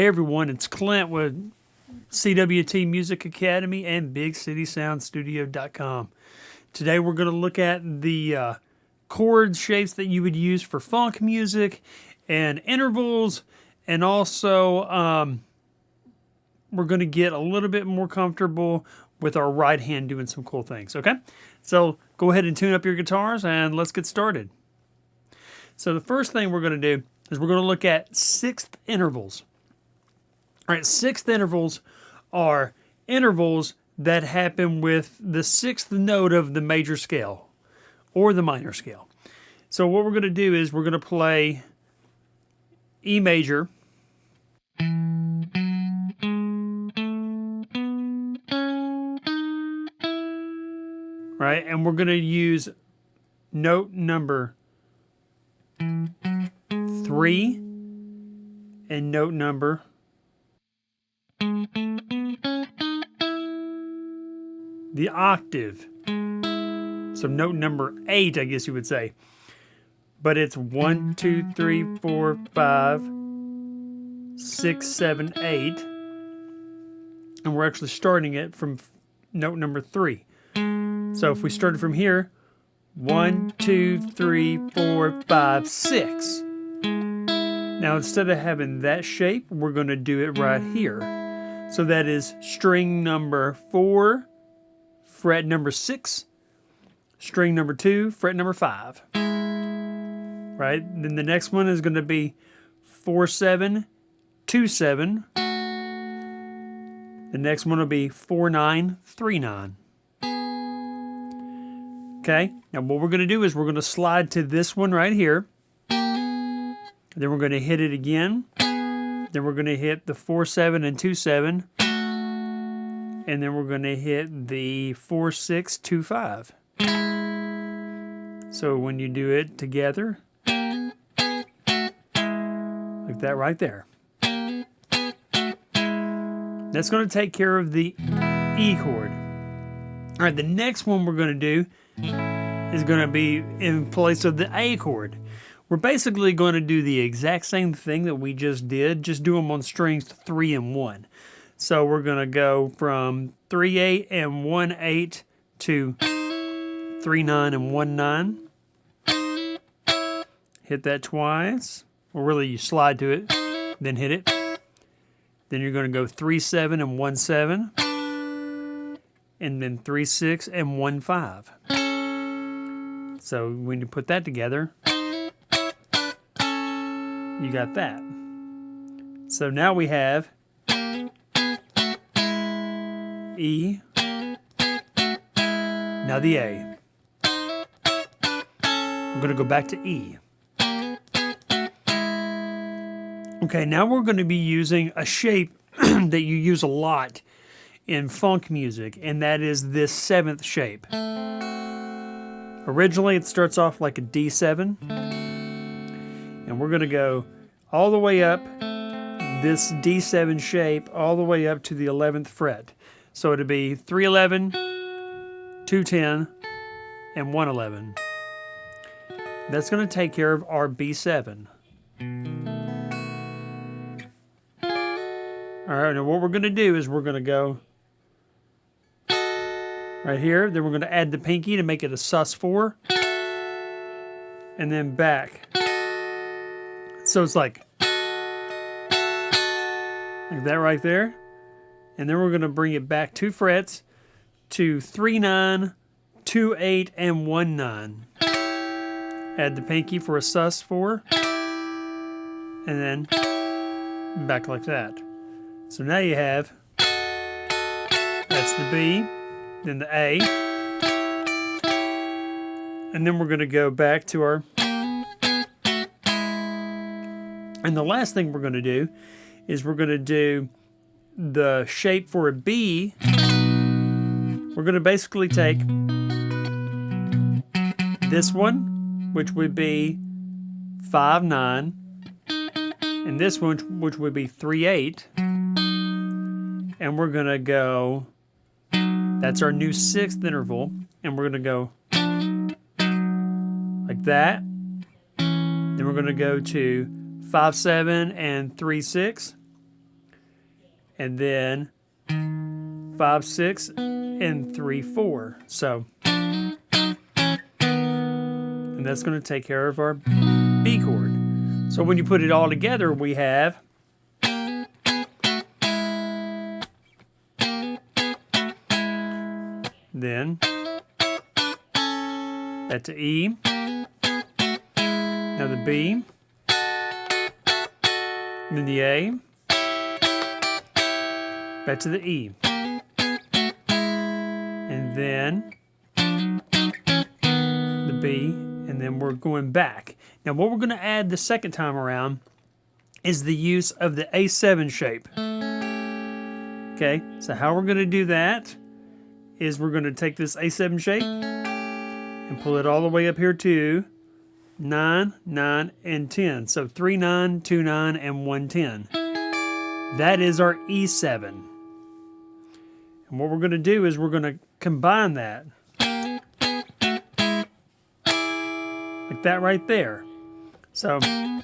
Hey everyone, it's Clint with CWT Music Academy and BigCitySoundStudio.com. Today we're going to look at the chord shapes that you would use for funk music and intervals, and also we're going to get a little bit more comfortable with our right hand doing some cool things, okay? So go ahead and tune up your guitars and let's get started. So the first thing we're going to do is we're going to look at sixth intervals. All right, sixth intervals are intervals that happen with the sixth note of the major scale or the minor scale. So what we're going to do is we're going to play E major, right? And we're going to use note number 3 and note number the octave. So note number 8, I guess you would say. But it's 1, 2, 3, 4, 5, 6, 7, 8. And we're actually starting it from note number 3. So if we started from here, 1, 2, 3, 4, 5, 6. Now instead of having that shape, we're going to do it right here. So that is string number 4, fret number 6, string number 2, fret number 5. Right? Then the next one is going to be 4, 7, 2, 7. The next one will be 4, 9, 3, 9. Okay, now what we're going to do is we're going to slide to this one right here. Then we're going to hit it again. Then we're going to hit the 4, 7, and 2, 7. And then we're going to hit the 4, 6, 2, 5. So when you do it together, like that right there. That's going to take care of the E chord. All right, the next one we're going to do is going to be in place of the A chord. We're basically going to do the exact same thing that we just did, just do them on strings 3 and 1. So we're going to go from 3/8 and 1/8 to 3/9 and 1/9. Hit that twice. Well, really, you slide to it, then hit it. Then you're going to go 3/7 and 1/7, and then 3/6 and 1/5. So when you put that together, you got that. So now we have E, now the A. We're going to go back to E. Okay, now we're going to be using a shape that you use a lot in funk music, and that is this 7th shape. Originally, it starts off like a D7, and we're going to go all the way up this D7 shape all the way up to the 11th fret. So it'll be 311, 210, and 111. That's going to take care of our B7. All right, now what we're going to do is we're going to go right here. Then we're going to add the pinky to make it a sus4. And then back. So it's like that right there. And then we're going to bring it back 2 frets to 3/9, 2/8, and 1/9. Add the pinky for a sus4. And then back like that. So now you have, that's the B, then the A. And then we're going to go back to our, and the last thing we're going to do is we're going to do the shape for a B. We're going to basically take this one, which would be 5/9, and this one, which would be 3/8, and we're going to go, that's our new 6th interval, and we're going to go like that. Then we're going to go to 5/7 and 3/6. and then 5, 6, and 3, 4. So, and that's going to take care of our B chord. So when you put it all together, we have then back to E, now the B, then the A, back to the E, and then the B, and then we're going back. Now what we're going to add the second time around is the use of the A7 shape. Okay, so how we're going to do that is we're going to take this A7 shape and pull it all the way up here to 9, 9, and 10. So 3, 9, 2, 9, and 1, 10. That is our E7. And what we're going to do is we're going to combine that. Like that right there. So then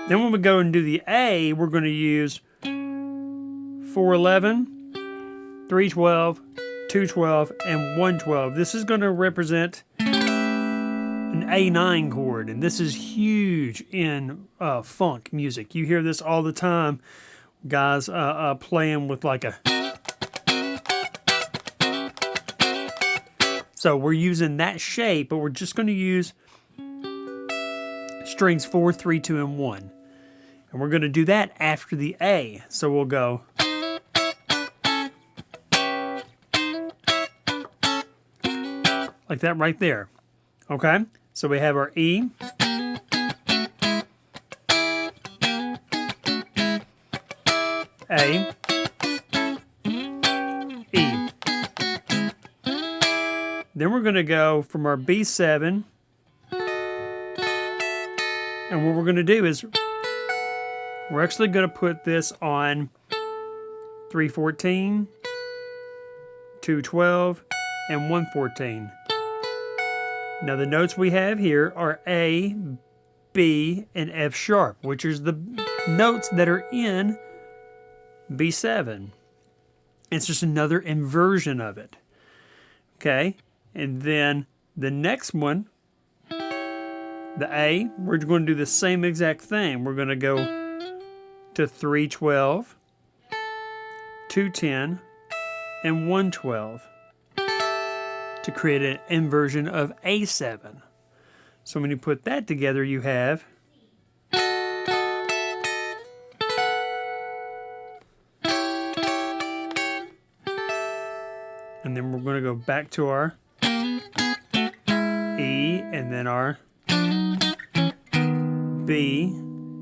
when we go and do the A, we're going to use 411, 312, 212, and 112. This is going to represent an A9 chord, and this is huge in funk music. You hear this all the time, guys playing with like a... So we're using that shape, but we're just going to use strings 4, 3, 2, and 1. And we're going to do that after the A. So we'll go... like that right there. Okay? So we have our E. A. E. Then we're going to go from our B7. And what we're going to do is we're actually going to put this on 314, 212, and 114. Now the notes we have here are A, B, and F sharp, which is the notes that are in B7. It's just another inversion of it. Okay, and then the next one, the A, we're going to do the same exact thing. We're going to go to 312, 210, and 112 to create an inversion of A7. So when you put that together, you have and then we're going to go back to our E, and then our B,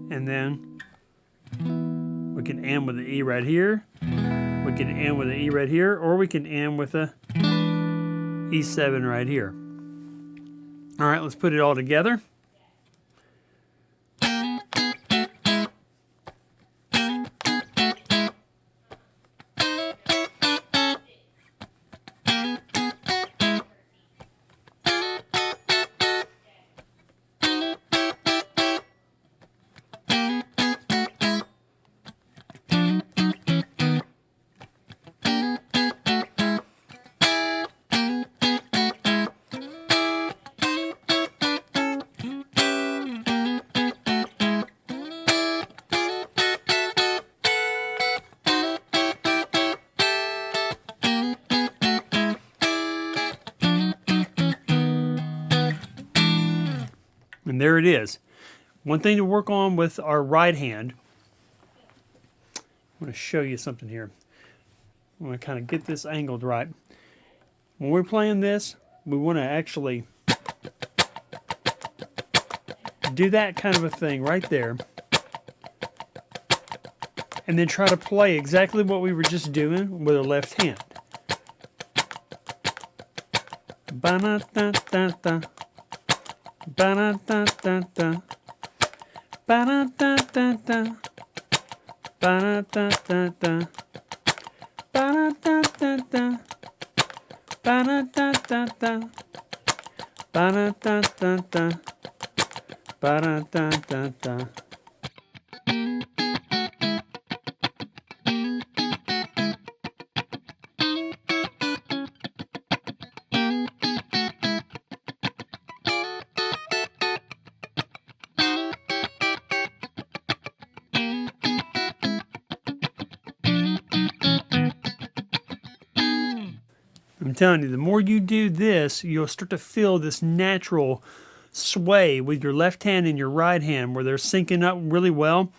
and then we can end with the E right here. We can end with the E right here, or we can end with a E7 right here. All right, let's put it all together. And there it is. One thing to work on with our right hand, I'm going to show you something here. I'm going to kind of get this angled right. When we're playing this, we want to actually do that kind of a thing right there. And then try to play exactly what we were just doing with our left hand. Ba-da-da-da-da. Ba-da-da-da-da. Ba-da-da-da-da. Ba-da-da-da-da. Ba-da-da-da-da. Ba-da-da-da-da. Ba-da-da-da-da. Ba-da-da-da-da. I'm telling you, the more you do this, you'll start to feel this natural sway with your left hand and your right hand where they're syncing up really well.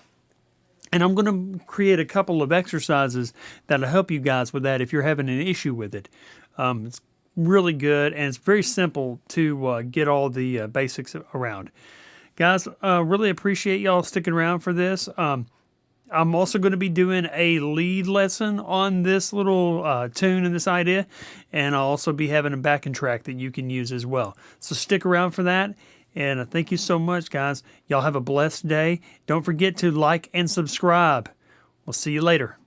And I'm going to create a couple of exercises that'll help you guys with that if you're having an issue with it. It's really good, and it's very simple to get all the basics around. Guys, really appreciate y'all sticking around for this. I'm also going to be doing a lead lesson on this little tune and this idea, and I'll also be having a backing track that you can use as well. So stick around for that, and thank you so much, guys. Y'all have a blessed day. Don't forget to like and subscribe. We'll see you later.